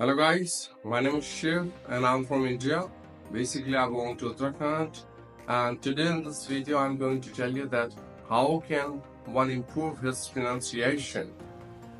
Hello guys, my name is Shiv and I'm from India. Basically, I belong to Uttarakhand, and today in this video I'm going to tell you that how can one improve his pronunciation,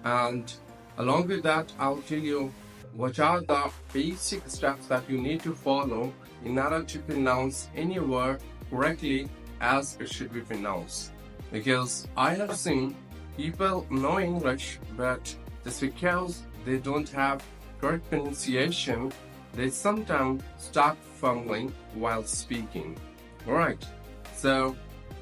and along with that I'll tell you what are the basic steps that you need to follow in order to pronounce any word correctly as it should be pronounced. Because I have seen people know English, but just because they don't have correct pronunciation, they sometimes start fumbling while speaking. Alright, so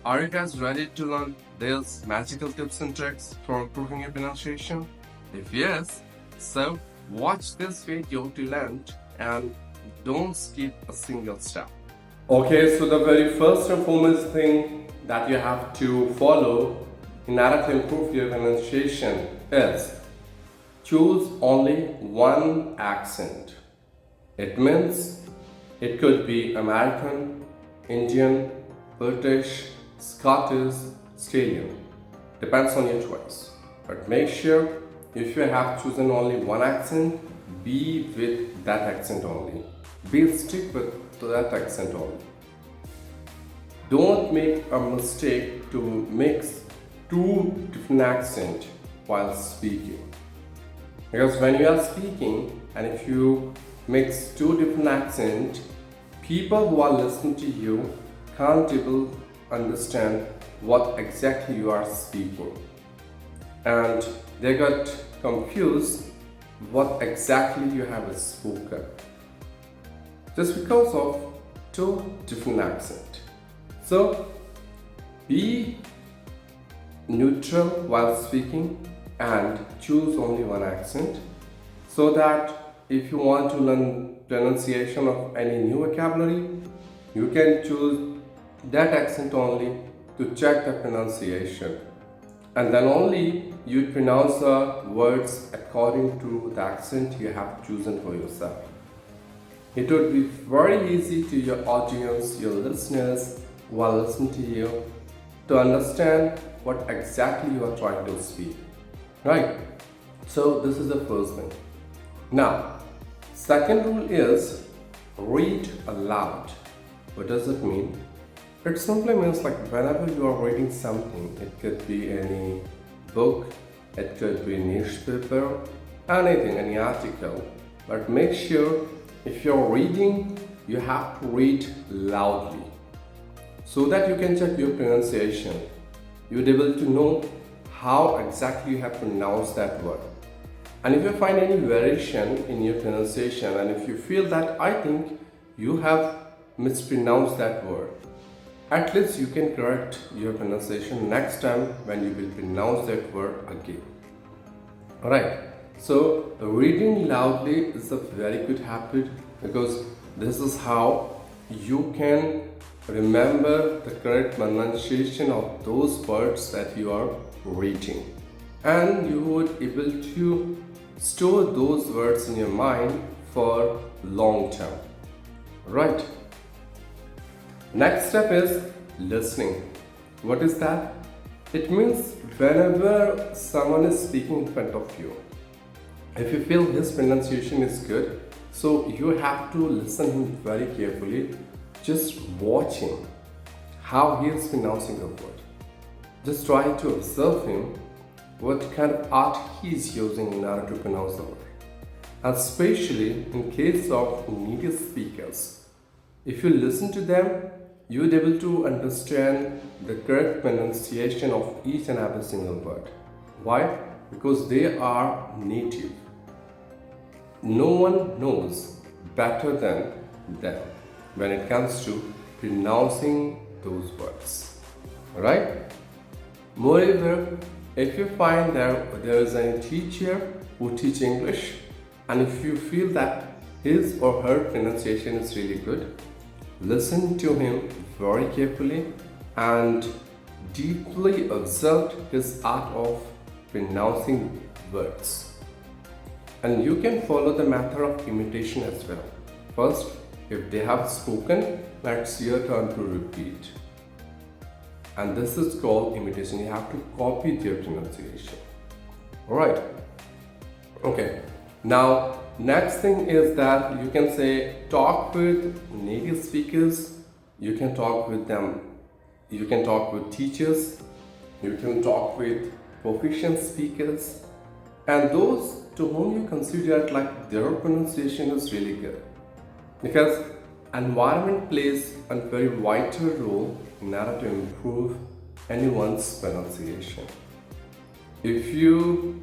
are you guys ready to learn these magical tips and tricks for improving your pronunciation? If yes, so watch this video till end and don't skip a single step. Okay, so the very first and foremost thing that you have to follow in order to improve your pronunciation is choose only one accent. It means it could be American, Indian, British, Scottish, Australian. Depends on your choice. But make sure if you have chosen only one accent, be with that accent only. Be stick with that accent only. Don't make a mistake to mix two different accents while speaking. Because when you are speaking and if you mix two different accents, people who are listening to you can't even understand what exactly you are speaking. And they got confused what exactly you have spoken. Just because of two different accents. So be neutral while speaking and choose only one accent, so that if you want to learn pronunciation of any new vocabulary, you can choose that accent only to check the pronunciation, and then only you pronounce the words according to the accent you have chosen for yourself. It would be very easy to your audience, your listeners who are listening to you, to understand what exactly you are trying to speak. Right? So this is the first thing. Now, second rule is read aloud. What does it mean? It simply means like whenever you are reading something, it could be any book, it could be newspaper, anything, any article. But make sure if you're reading, you have to read loudly so that you can check your pronunciation. You'll be able to know how exactly you have pronounced that word. And if you find any variation in your pronunciation, and if you feel that I think you have mispronounced that word, at least you can correct your pronunciation next time when you will pronounce that word again. Alright, so reading loudly is a very good habit, because this is how you can remember the correct pronunciation of those words that you are reading, and you would able to store those words in your mind for long term. Right. Next step is listening. What is that? It means whenever someone is speaking in front of you, if you feel his pronunciation is good, so you have to listen him very carefully. Just watch him, how he is pronouncing the word. Just try to observe him, what kind of art he is using in order to pronounce the word. Especially in case of native speakers, if you listen to them, you will be able to understand the correct pronunciation of each and every single word. Why? Because they are native. No one knows better than them when it comes to pronouncing those words. Right? Moreover, if you find that there is a teacher who teaches English, and if you feel that his or her pronunciation is really good, listen to him very carefully and deeply observe his art of pronouncing words. And you can follow the method of imitation as well. First, if they have spoken, it's your turn to repeat. And this is called imitation. You have to copy their pronunciation. Alright. Okay. Now, Next thing is that you can say talk with native speakers, you can talk with them, you can talk with teachers, you can talk with proficient speakers, and those to whom you consider like their pronunciation is really good. Because environment plays a very vital role in order to improve anyone's pronunciation. If you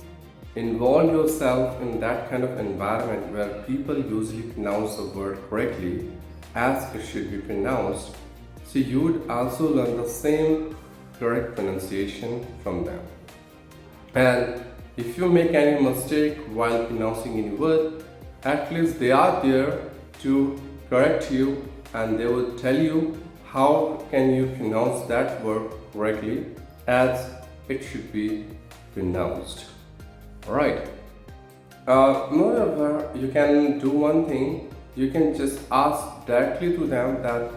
involve yourself in that kind of environment where people usually pronounce the word correctly as it should be pronounced, so you would also learn the same correct pronunciation from them. And if you make any mistake while pronouncing any word, at least they are there to correct you and they will tell you how can you pronounce that word correctly as it should be pronounced. Alright. Moreover, you can do one thing. You can just ask directly to them that,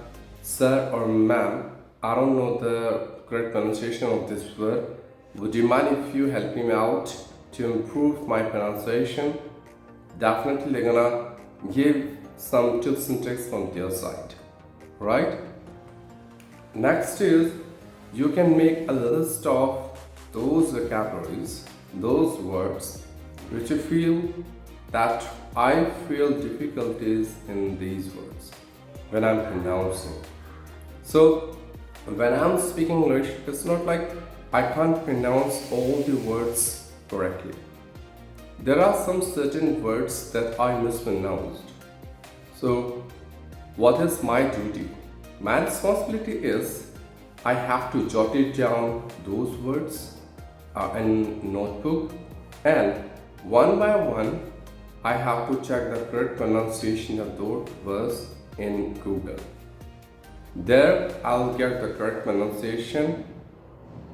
sir or ma'am, I don't know the correct pronunciation of this word. Would you mind if you help me out to improve my pronunciation? Definitely they're gonna give some tips and tricks from their side. Right? Next is you can make a list of those vocabularies, those words which you feel that I feel difficulties in these words when I'm pronouncing. So when I'm speaking English, it's not like I can't pronounce all the words correctly. There are some certain words that I mispronounced. So what is my duty? My responsibility is I have to jot it down those words in notebook, and one by one I have to check the correct pronunciation of those words in Google. There I'll get the correct pronunciation,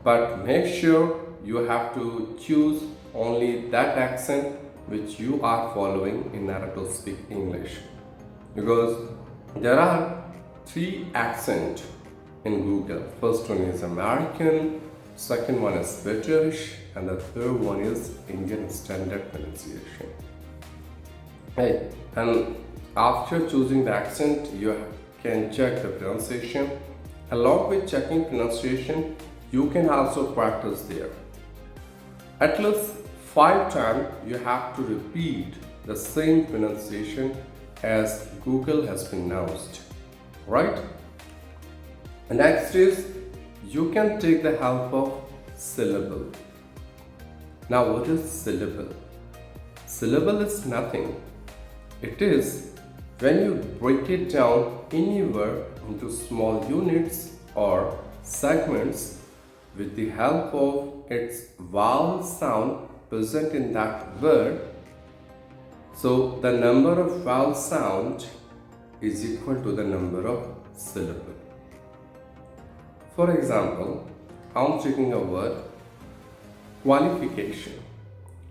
but make sure you have to choose only that accent which you are following in order to speak English, because there are 3 accents in Google. First one is American, second one is British, and the third one is Indian standard pronunciation. Hey, and after choosing the accent, you can check the pronunciation. Along with checking pronunciation, you can also practice there. At least 5 times you have to repeat the same pronunciation as Google has pronounced, right? And next is you can take the help of syllable. Now what is syllable? Syllable is nothing. It is when you break it down any word into small units or segments with the help of its vowel sound present in that word. So the number of vowel sound is equal to the number of syllable. For example, I'm taking a word qualification.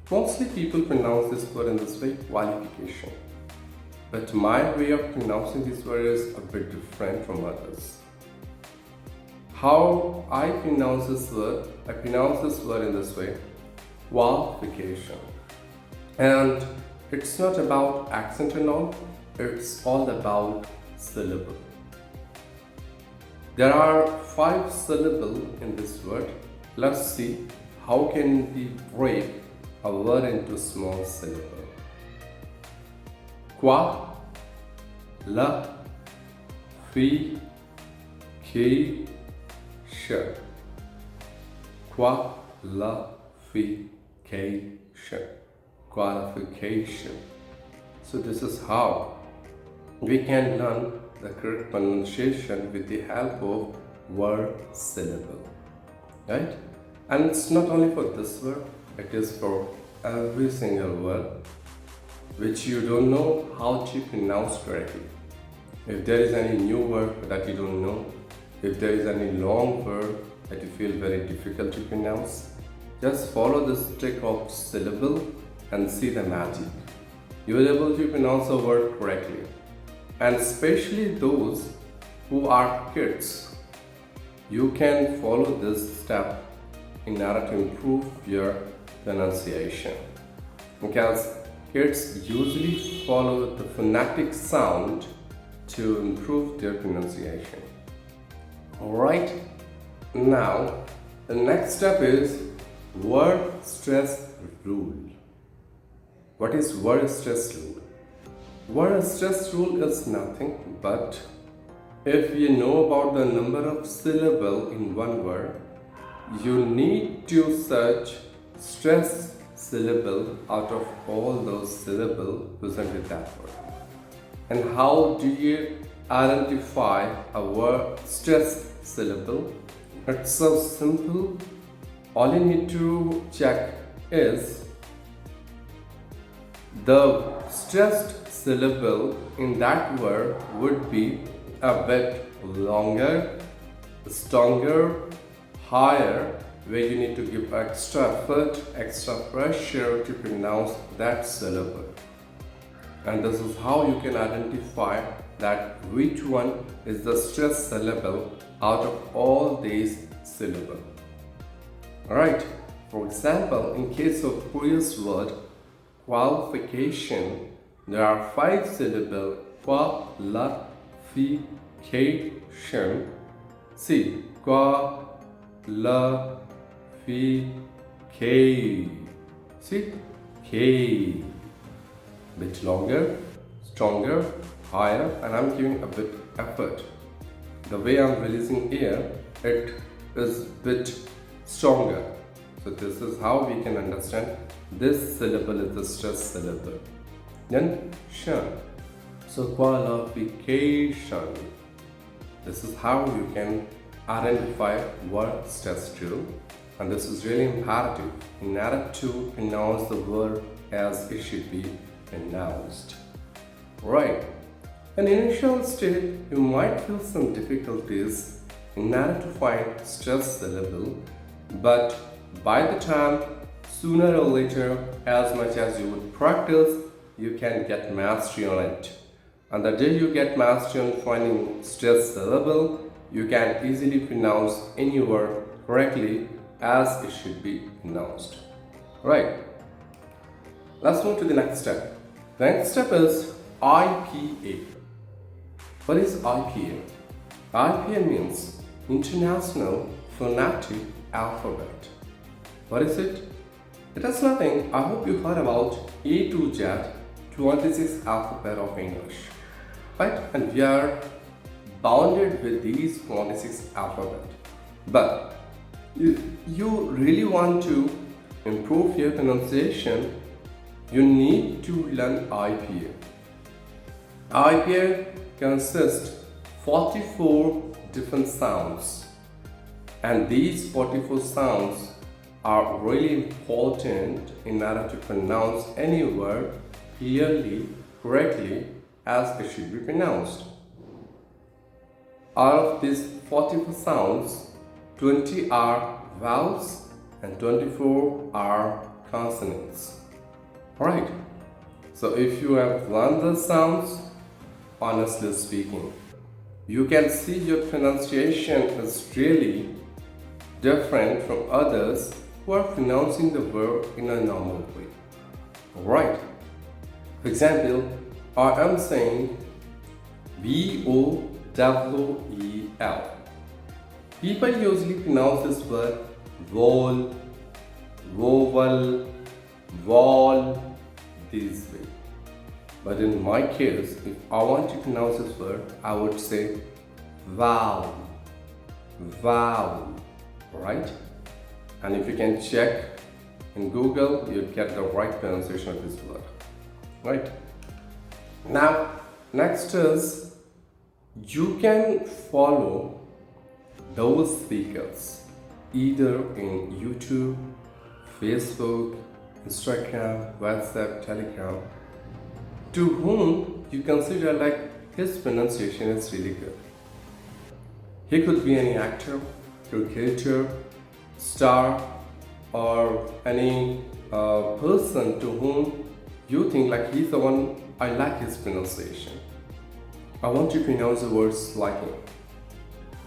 Mostly people pronounce this word in this way, qualification. But my way of pronouncing this word is a bit different from others. How I pronounce this word in this way, qualification. And it's not about accent and all, it's all about syllable. There are 5 syllables in this word. Let's see how can we break a word into small syllable. Qua, la, fi, ki, sh. Qualification. Qualification. So this is how we can learn the correct pronunciation with the help of word syllable, right? And it's not only for this word, it is for every single word which you don't know how to pronounce correctly. If there is any new word that you don't know, if there is any long word that you feel very difficult to pronounce, just follow this trick of syllable and see the magic. You will be able to pronounce a word correctly. And especially those who are kids, you can follow this step in order to improve your pronunciation. Because kids usually follow the phonetic sound to improve their pronunciation. Alright, now the next step is word stress rule. What is word stress rule? Word stress rule is nothing but if you know about the number of syllables in one word, you need to search stress syllable out of all those syllables present in that word. And how do you identify a word stress syllable? It's so simple. All you need to check is the stressed syllable in that word would be a bit longer, stronger, higher, where you need to give extra effort, extra pressure to pronounce that syllable. And this is how you can identify that which one is the stressed syllable out of all these syllables. Alright, for example, in case of previous word qualification, there are 5 syllables: qualification. See, qualification. See, K. Bit longer, stronger, higher, and I'm giving a bit effort. The way I'm releasing air, it is bit stronger. So this is how we can understand this syllable is the stress syllable. Then shun. So qualification. This is how you can identify word stress rule, and this is really imperative in order to pronounce the word as it should be pronounced. Right. In initial state, you might feel some difficulties in order to find stress syllable, but by the time, sooner or later, as much as you would practice, you can get mastery on it. And the day you get mastery on finding stress syllable, you can easily pronounce any word correctly as it should be pronounced. Right. Let's move to the next step. The next step is IPA. What is IPA? IPA means International Phonetic Alphabet. What is it? It is nothing. I hope you heard about A to Z, 26 alphabet of English. Right? And we are bounded with these 26 alphabet. But you really want to improve your pronunciation, you need to learn IPA. IPA consists 44 different sounds, and these 44 sounds are really important in order to pronounce any word clearly, correctly as it should be pronounced. Out of these 44 sounds, 20 are vowels and 24 are consonants. Alright, so if you have learned the sounds, honestly speaking, you can see your pronunciation is really different from others who are pronouncing the verb in a normal way. Alright, for example, I am saying VOWEL. People usually pronounce this word vol, vowel, vol this way. But in my case, if I want to pronounce this word, I would say vowel, vowel, right? And if you can check in Google, you'll get the right pronunciation of this word, right? Now, next is you can follow those speakers either in YouTube, Facebook, Instagram, WhatsApp, Telegram, to whom you consider like his pronunciation is really good. He could be any actor, cricketer, star, or any person to whom you think like he's the one I like his pronunciation. I want to pronounce the words like him.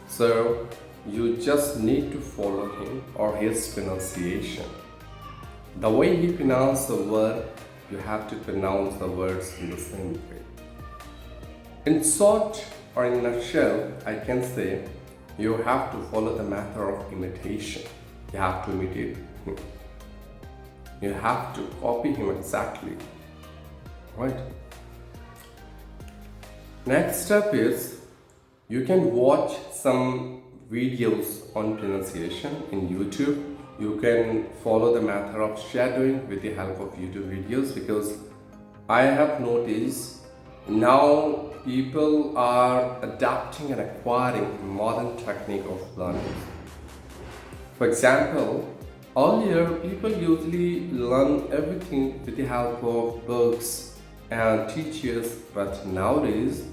So you just need to follow him or his pronunciation. The way he pronounces the word you have to pronounce the words in the same way. In short or in a nutshell, I can say you have to follow the method of imitation. You have to imitate him. You have to copy him exactly. Right? Next step is you can watch some videos on pronunciation in YouTube. You can follow the method of shadowing with the help of YouTube videos, because I have noticed now people are adapting and acquiring modern technique of learning. For example, earlier people usually learn everything with the help of books and teachers, but nowadays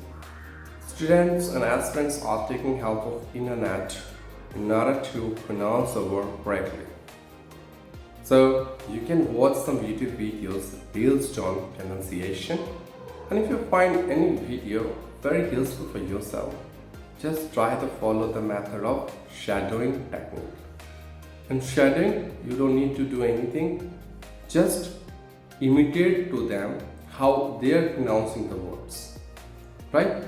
students and aspirants are taking help of internet in order to pronounce a word correctly. So you can watch some YouTube videos based on pronunciation, and if you find any video very useful for yourself, just try to follow the method of shadowing technique. In shadowing, you don't need to do anything, just imitate to them how they are pronouncing the words, right?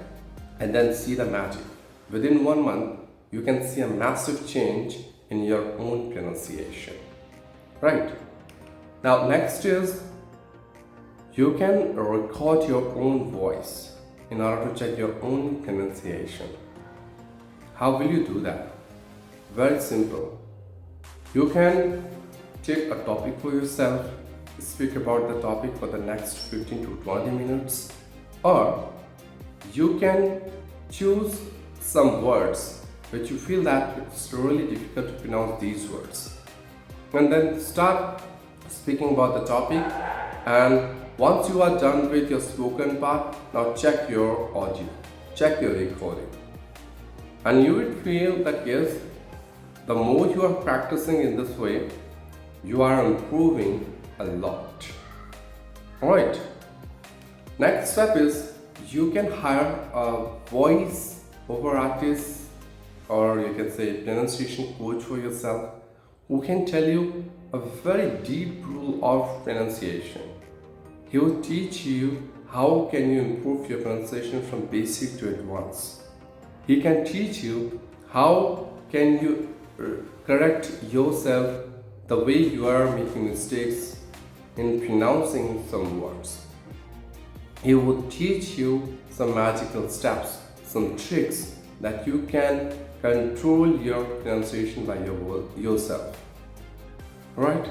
And then see the magic. Within 1 month, you can see a massive change in your own pronunciation. Right. Now next is you can record your own voice in order to check your own pronunciation. How will you do that? Very simple. You can take a topic for yourself, speak about the topic for the next 15 to 20 minutes, or you can choose some words which you feel that it's really difficult to pronounce these words, and then start speaking about the topic. And once you are done with your spoken part, now check your audio, check your recording, and you will feel that yes, the more you are practicing in this way, you are improving a lot. Alright, next step is you can hire a voice over artist, or you can say pronunciation coach for yourself, who can tell you a very deep rule of pronunciation. He will teach you how can you improve your pronunciation from basic to advanced. He can teach you how can you correct yourself the way you are making mistakes in pronouncing some words. He will teach you some magical steps, some tricks that you can control your pronunciation by yourself. Right?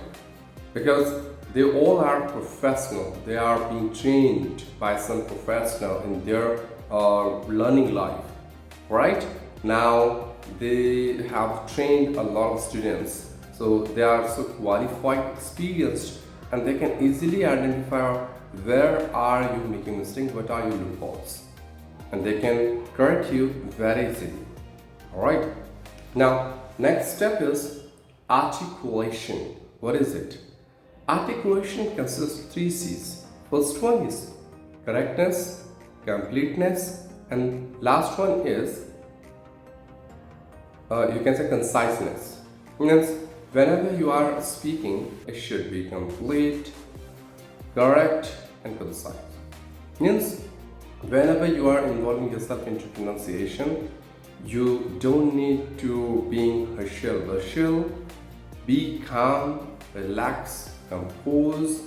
Because they all are professional. They are being trained by some professional in their learning life. Right? Now they have trained a lot of students, so they are so qualified, experienced, and they can easily identify where are you making mistakes, what are your loopholes, and they can correct you very easily. Alright, now next step is articulation. What is it? Articulation consists of 3 C's. First one is correctness, completeness, and last one is you can say conciseness. Means whenever you are speaking, it should be complete, correct, and concise. Means whenever you are involving yourself into pronunciation, you don't need to being hushed. Be calm, relax, compose,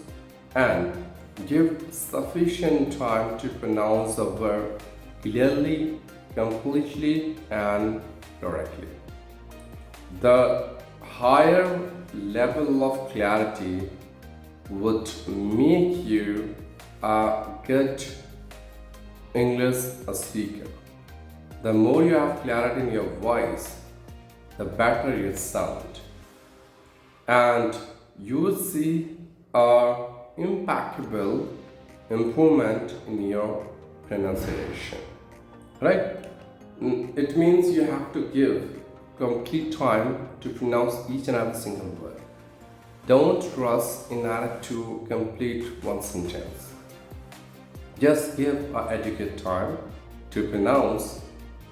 and give sufficient time to pronounce the word clearly, completely, and correctly. The higher level of clarity would make you a good English speaker. The more you have clarity in your voice, the better you sound, and you will see a impeccable improvement in your pronunciation. Right? It means you have to give complete time to pronounce each and every single word. Don't rush in order to complete one sentence. Just give adequate time to pronounce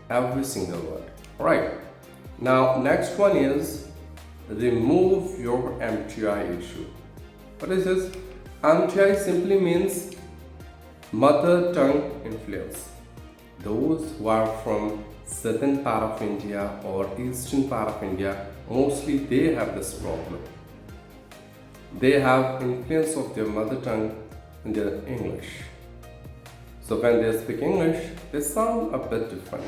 every single word. Alright, now next one is remove your MTI issue. What is this? MTI simply means mother tongue influence. Those who are from southern part of India or eastern part of India, mostly they have this problem. They have influence of their mother tongue in their English. So when they speak English, they sound a bit different.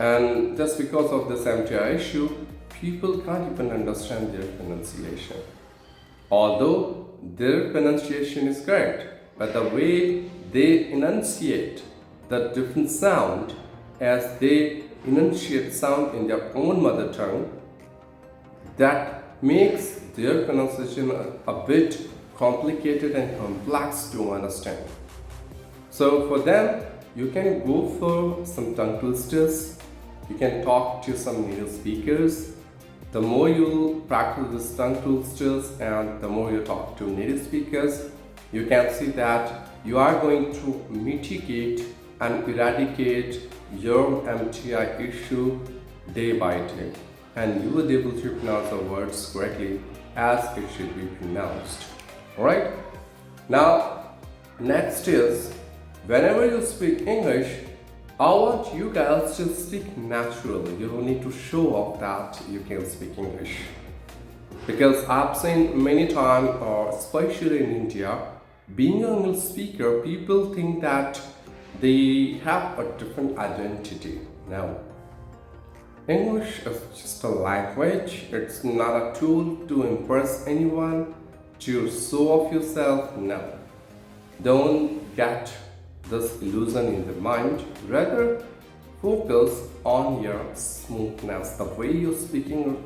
And just because of this MTI issue, people can't even understand their pronunciation. Although their pronunciation is correct, but the way they enunciate the different sound as they enunciate sound in their own mother tongue, that makes their pronunciation a bit complicated and complex to understand. So for them, you can go for some tongue twisters, you can talk to some native speakers. The more you practice this tongue twisters and the more you talk to native speakers, you can see that you are going to mitigate and eradicate your MTI issue day by day, and you will be able to pronounce the words correctly as it should be pronounced. Alright? Now, next is, whenever you speak English, I want you guys to speak naturally. You don't need to show off that you can speak English. Because I've seen many times, especially in India, being an English speaker, people think that they have a different identity. Now, English is just a language. It's not a tool to impress anyone, to show off yourself. No. Don't get this illusion in the mind. Rather, focus on your smoothness. The way you're speaking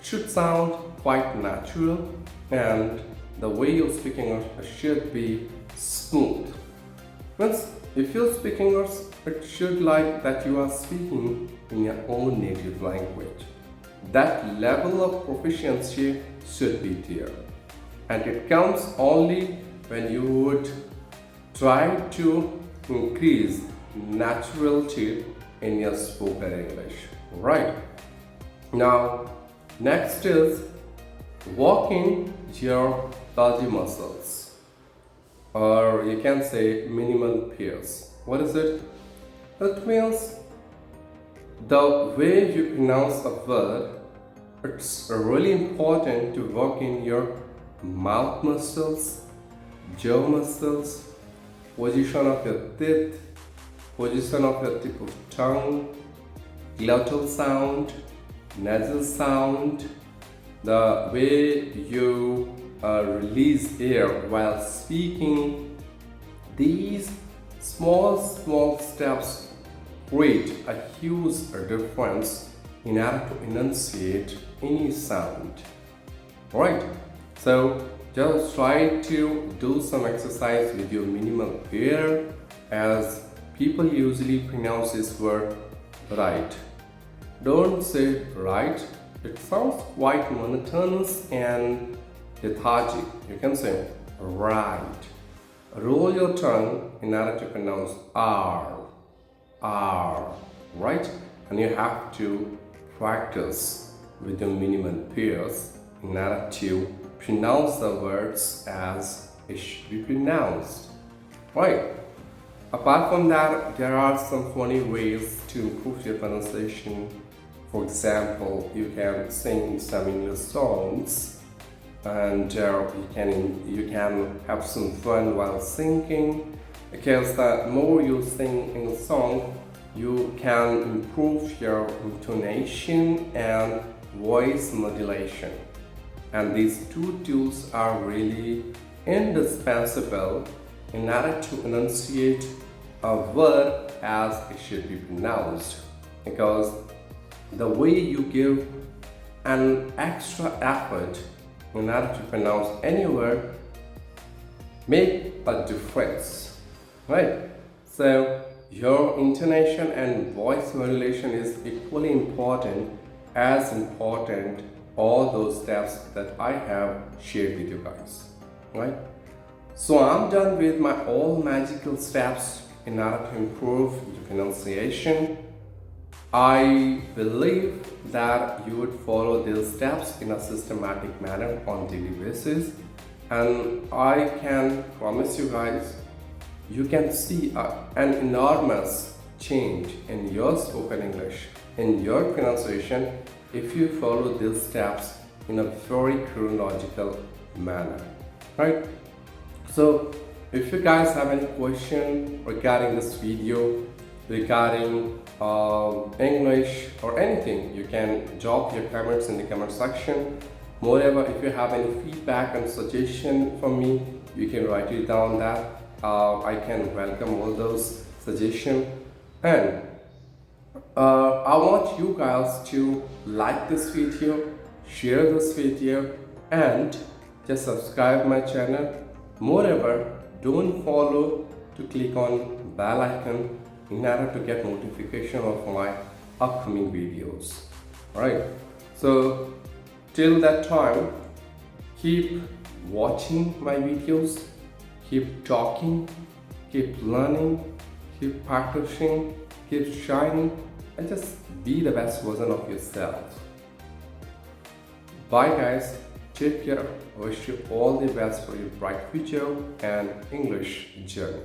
should sound quite natural, and the way you're speaking should be smooth. Means if you're speaking English, it should like that you are speaking in your own native language. That level of proficiency should be there, and it comes only when you would try to increase naturality in your spoken English. Right. Now, next is working your body muscles, or you can say minimal pairs. What is it? It means the way you pronounce a word. It's really important to work in your mouth muscles, jaw muscles, position of your teeth, position of your tip of tongue, glottal sound, nasal sound, the way you release air while speaking. These small steps create a huge difference in order to enunciate any sound. Alright, so just try to do some exercise with your minimal pair, as people usually pronounce this word right. Don't say right, it sounds quite monotonous and lethargic. You can say right. Roll your tongue in order to pronounce R, right? And you have to practice with your minimal pairs in order to pronounce the words as it should be pronounced. Right. Apart from that, there are some funny ways to improve your pronunciation. For example, you can sing some English songs, and you can have some fun while singing, because the more you sing in a song, you can improve your intonation and voice modulation. And these two tools are really indispensable in order to enunciate a word as it should be pronounced, because the way you give an extra effort in order to pronounce any word make a difference, right? So your intonation and voice modulation is equally important all those steps that I have shared with you guys, right? So I'm done with my all magical steps in order to improve your pronunciation. I believe that you would follow these steps in a systematic manner on daily basis, and I can promise you guys, you can see an enormous change in your spoken English, in your pronunciation, if you follow these steps in a very chronological manner, right? So if you guys have any question regarding this video, regarding English or anything, you can drop your comments in the comment section. Moreover, if you have any feedback and suggestion from me, you can write it down that. I can welcome all those suggestions. And I want you guys to like this video, share this video, and just subscribe my channel. Moreover, don't follow to click on bell icon in order to get notification of my upcoming videos. Alright, so till that time, keep watching my videos, keep talking, keep learning, keep practicing, keep shining, and just be the best version of yourself. Bye guys, take care. I wish you all the best for your bright future and English journey.